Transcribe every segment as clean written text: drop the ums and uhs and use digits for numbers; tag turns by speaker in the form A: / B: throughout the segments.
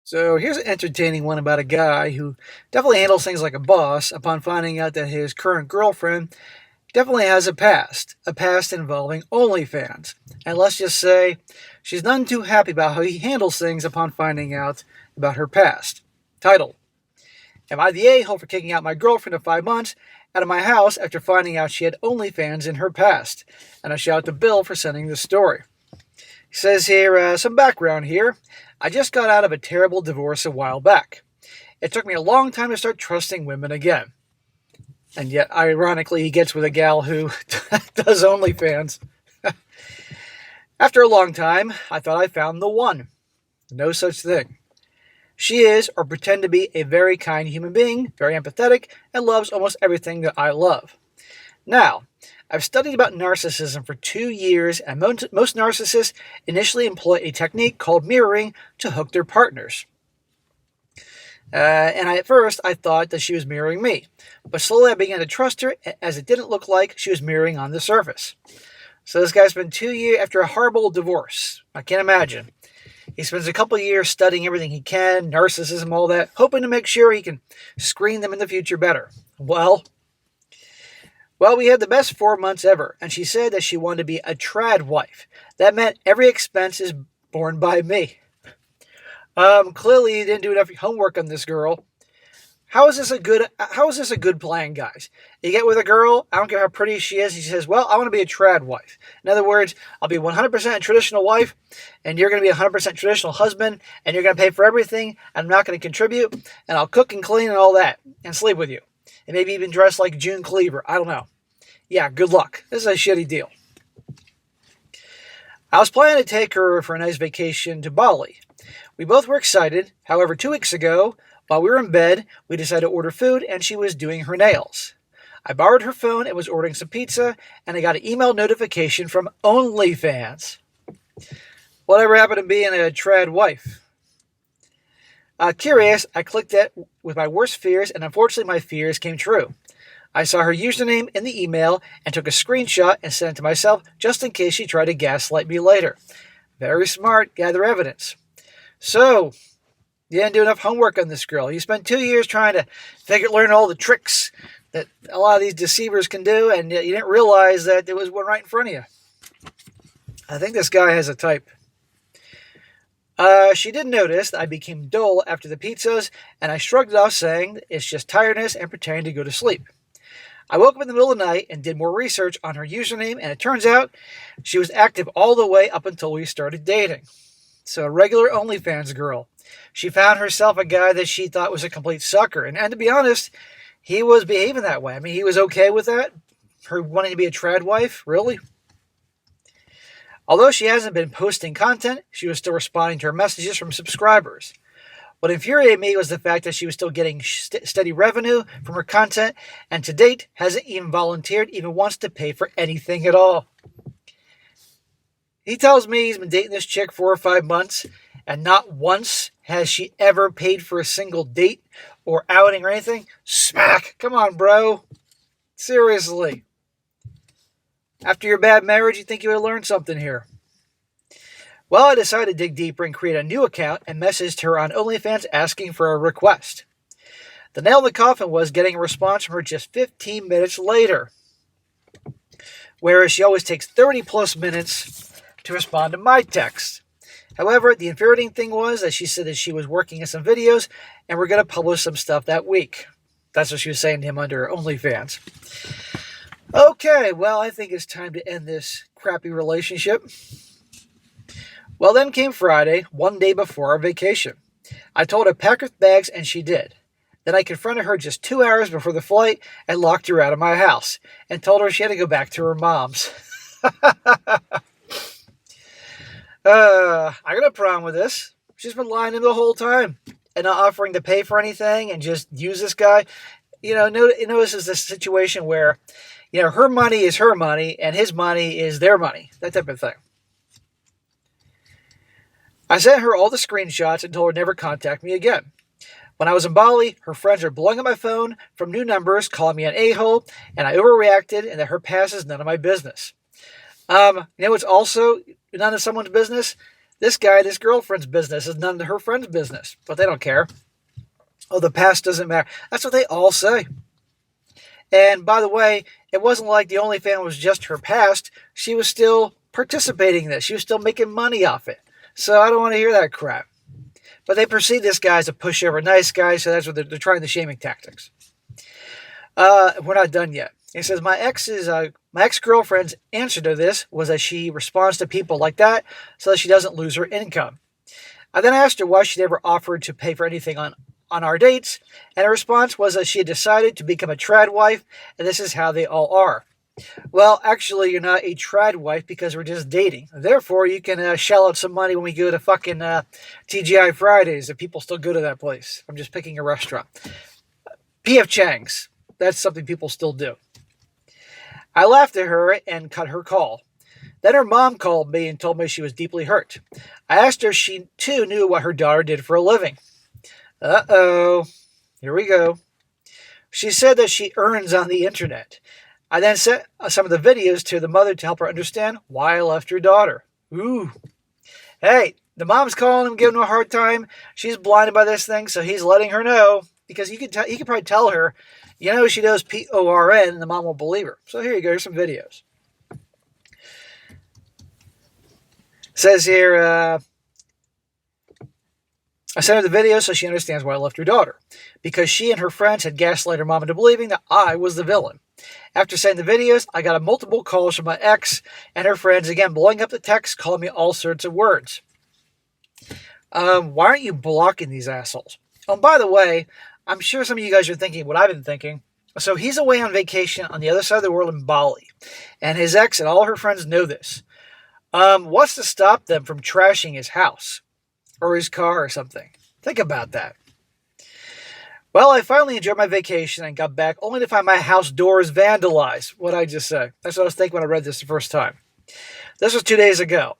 A: So here's an entertaining one about a guy who definitely handles things like a boss upon finding out that his current girlfriend definitely has a past involving OnlyFans. And let's just say she's none too happy about how he handles things upon finding out about her past. Title: Am I the a-hole for kicking out my girlfriend of 5 months out of my house after finding out she had OnlyFans in her past? And a shout out to Bill for sending this story. He says here, some background here. I just got out of a terrible divorce a while back. It took me a long time to start trusting women again. And yet, ironically, he gets with a gal who does OnlyFans. After a long time, I thought I found the one. No such thing. She is, or pretend to be, a very kind human being, very empathetic, and loves almost everything that I love. Now, I've studied about narcissism for 2 years, and most narcissists initially employ a technique called mirroring to hook their partners. At first, I thought that she was mirroring me, but slowly I began to trust her, as it didn't look like she was mirroring on the surface. So this guy spent 2 years after a horrible divorce. I can't imagine. He spends a couple of years studying everything he can, narcissism, all that, hoping to make sure he can screen them in the future better. Well, we had the best 4 months ever, and she said that she wanted to be a trad wife. That meant every expense is borne by me. Clearly, you didn't do enough homework on this girl. How is this a good plan, guys? You get with a girl, I don't care how pretty she is, and she says, well, I want to be a trad wife. In other words, I'll be 100% a traditional wife, and you're going to be 100% traditional husband, and you're going to pay for everything, and I'm not going to contribute, and I'll cook and clean and all that, and sleep with you. And maybe even dress like June Cleaver. I don't know. Yeah, good luck. This is a shitty deal. I was planning to take her for a nice vacation to Bali. We both were excited. However, 2 weeks ago, while we were in bed, we decided to order food, and she was doing her nails. I borrowed her phone and was ordering some pizza, and I got an email notification from OnlyFans. Whatever happened to being a trad wife? Curious, I clicked it with my worst fears, and unfortunately my fears came true. I saw her username in the email and took a screenshot and sent it to myself just in case she tried to gaslight me later. Very smart, gather evidence. So, you didn't do enough homework on this girl. You spent 2 years trying to learn all the tricks that a lot of these deceivers can do, and you didn't realize that there was one right in front of you. I think this guy has a type. She did notice that I became dull after the pizzas, and I shrugged it off saying it's just tiredness and pretending to go to sleep. I woke up in the middle of the night and did more research on her username, and it turns out she was active all the way up until we started dating. So a regular OnlyFans girl. She found herself a guy that she thought was a complete sucker, and to be honest, he was behaving that way. I mean, he was okay with that? Her wanting to be a trad wife? Really? Although she hasn't been posting content, she was still responding to her messages from subscribers. What infuriated me was the fact that she was still getting steady revenue from her content, and to date hasn't even volunteered even once to pay for anything at all. He tells me he's been dating this chick 4 or 5 months, and not once has she ever paid for a single date or outing or anything. Smack! Come on, bro. Seriously. After your bad marriage, you think you would have learned something here. Well, I decided to dig deeper and create a new account and messaged her on OnlyFans asking for a request. The nail in the coffin was getting a response from her just 15 minutes later, whereas she always takes 30 plus minutes to respond to my text. However, the infuriating thing was that she said that she was working on some videos and we're going to publish some stuff that week. That's what she was saying to him under OnlyFans. Okay, well, I think it's time to end this crappy relationship. Well, then came Friday, 1 day before our vacation. I told her to pack her bags, and she did. Then I confronted her just 2 hours before the flight and locked her out of my house and told her she had to go back to her mom's. I got no problem with this. She's been lying to him the whole time and not offering to pay for anything and just use this guy. This is this situation where, her money is her money and his money is their money. That type of thing. I sent her all the screenshots and told her never contact me again. When I was in Bali, her friends are blowing up my phone from new numbers, calling me an a-hole, and I overreacted and that her past is none of my business. It's also none of someone's business? This girlfriend's business is none of her friend's business, but they don't care. Oh, the past doesn't matter. That's what they all say. And by the way, it wasn't like the OnlyFans was just her past. She was still participating in this. She was still making money off it. So I don't want to hear that crap. But they perceive this guy as a pushover, nice guy, so that's what they're trying the shaming tactics. We're not done yet. It says my ex-girlfriend's answer to this was that she responds to people like that so that she doesn't lose her income. I then asked her why she never offered to pay for anything on our dates, and her response was that she had decided to become a trad wife, and this is how they all are. Well, actually, you're not a trad wife because we're just dating. Therefore, you can shell out some money when we go to fucking TGI Fridays if people still go to that place. I'm just picking a restaurant. P.F. Chang's. That's something people still do. I laughed at her and cut her call. Then her mom called me and told me she was deeply hurt. I asked her if she too knew what her daughter did for a living. Uh-oh. Here we go. She said that she earns on the internet. I then sent some of the videos to the mother to help her understand why I left her daughter. Ooh. Hey, the mom's calling him, giving him a hard time. She's blinded by this thing, so he's letting her know. Because he could probably tell her, she does PORN, and the mom won't believe her. So here you go. Here's some videos. It says here, I sent her the video so she understands why I left her daughter. Because she and her friends had gaslighted her mom into believing that I was the villain. After sending the videos, I got multiple calls from my ex and her friends, again, blowing up the text, calling me all sorts of words. Why aren't you blocking these assholes? Oh, by the way, I'm sure some of you guys are thinking what I've been thinking. So he's away on vacation on the other side of the world in Bali. And his ex and all her friends know this. What's to stop them from trashing his house? Or his car or something? Think about that. Well, I finally enjoyed my vacation and got back only to find my house doors vandalized. What'd I just say? That's what I was thinking when I read this the first time. This was 2 days ago.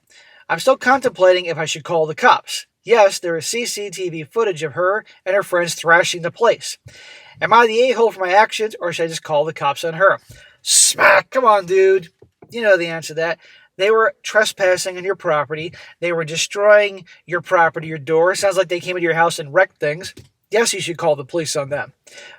A: I'm still contemplating if I should call the cops. Yes, there is CCTV footage of her and her friends thrashing the place. Am I the a-hole for my actions, or should I just call the cops on her? Smack! Come on, dude. You know the answer to that. They were trespassing on your property. They were destroying your property, your door. Sounds like they came into your house and wrecked things. Yes, you should call the police on them.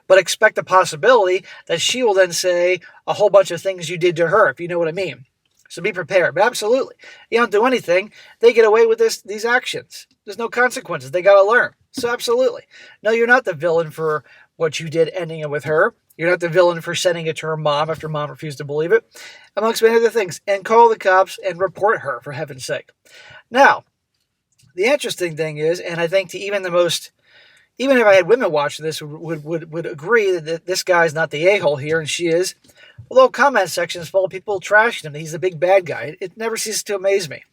A: But expect the possibility that she will then say a whole bunch of things you did to her, if you know what I mean. So be prepared. But absolutely, you don't do anything. They get away with these actions. There's no consequences. They got to learn. So absolutely. No, you're not the villain for what you did ending it with her. You're not the villain for sending it to her mom after mom refused to believe it, amongst many other things. And call the cops and report her, for heaven's sake. Now, the interesting thing is, and I think to even if I had women watching this, would agree that this guy's not the a-hole here, and she is. Although comment section is full of people trashing him, he's the big bad guy. It never ceases to amaze me.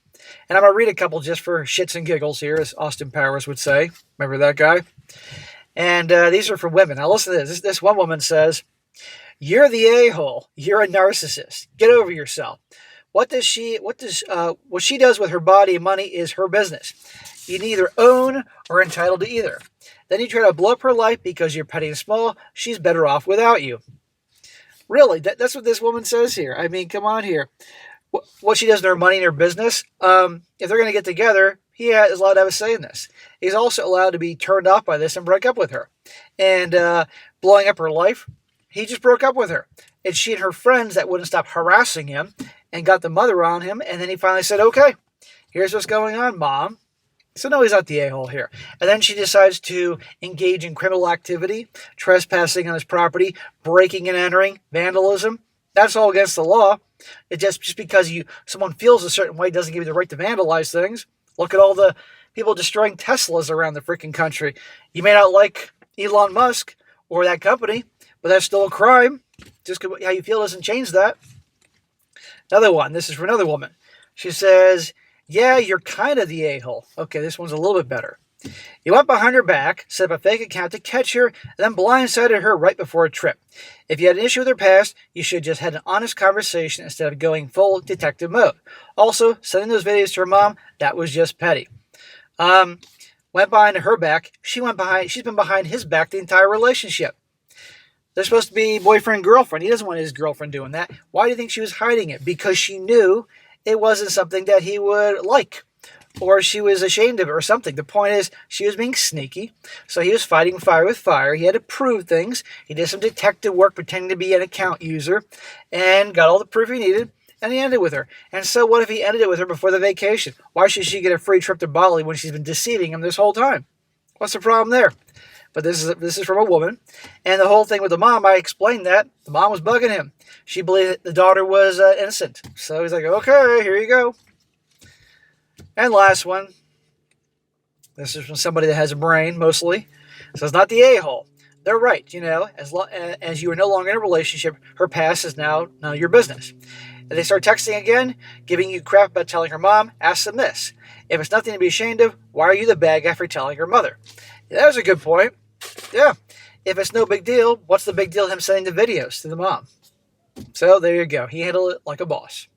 A: And I'm going to read a couple just for shits and giggles here, as Austin Powers would say. Remember that guy? And these are for women. Now listen to this. This one woman says, "You're the a-hole. You're a narcissist. Get over yourself. What she does with her body and money is her business. You neither own or entitled to either. Then you try to blow up her life because you're petty and small. She's better off without you." Really, that's what this woman says here. I mean, come on here. What she does in her money and her business, if they're going to get together, he is allowed to have a say in this. He's also allowed to be turned off by this and break up with her. And blowing up her life, he just broke up with her. It's she and her friends that wouldn't stop harassing him and got the mother on him. And then he finally said, "Okay, here's what's going on, Mom." So no, he's not the a-hole here. And then she decides to engage in criminal activity, trespassing on his property, breaking and entering, vandalism. That's all against the law. It just because someone feels a certain way doesn't give you the right to vandalize things. Look at all the people destroying Teslas around the freaking country. You may not like Elon Musk or that company, but that's still a crime. Just how you feel doesn't change that. Another one. This is for another woman. She says, "Yeah, you're kind of the a-hole." Okay, this one's a little bit better. "You went behind her back, set up a fake account to catch her, and then blindsided her right before a trip. If you had an issue with her past, you should just had an honest conversation instead of going full detective mode. Also, sending those videos to her mom, that was just petty." Went behind her back. She's been behind his back the entire relationship. They're supposed to be boyfriend, girlfriend. He doesn't want his girlfriend doing that. Why do you think she was hiding it? Because she knew it wasn't something that he would like. or she was ashamed of it or something. The point is, she was being sneaky. So he was fighting fire with fire. He had to prove things. He did some detective work pretending to be an account user and got all the proof he needed. And he ended with her. And so what if he ended it with her before the vacation? Why should she get a free trip to Bali when she's been deceiving him this whole time? What's the problem there? But this is from a woman. And the whole thing with the mom, I explained that. The mom was bugging him. She believed the daughter was innocent. So he's like, okay, here you go. And last one. This is from somebody that has a brain, mostly. So it's not the a-hole. They're right, as you are no longer in a relationship, her past is now none of your business. If they start texting again, giving you crap about telling her mom, ask them this. If it's nothing to be ashamed of, why are you the bad guy for telling her mother? Yeah, that was a good point. Yeah. If it's no big deal, what's the big deal him sending the videos to the mom? So there you go. He handled it like a boss.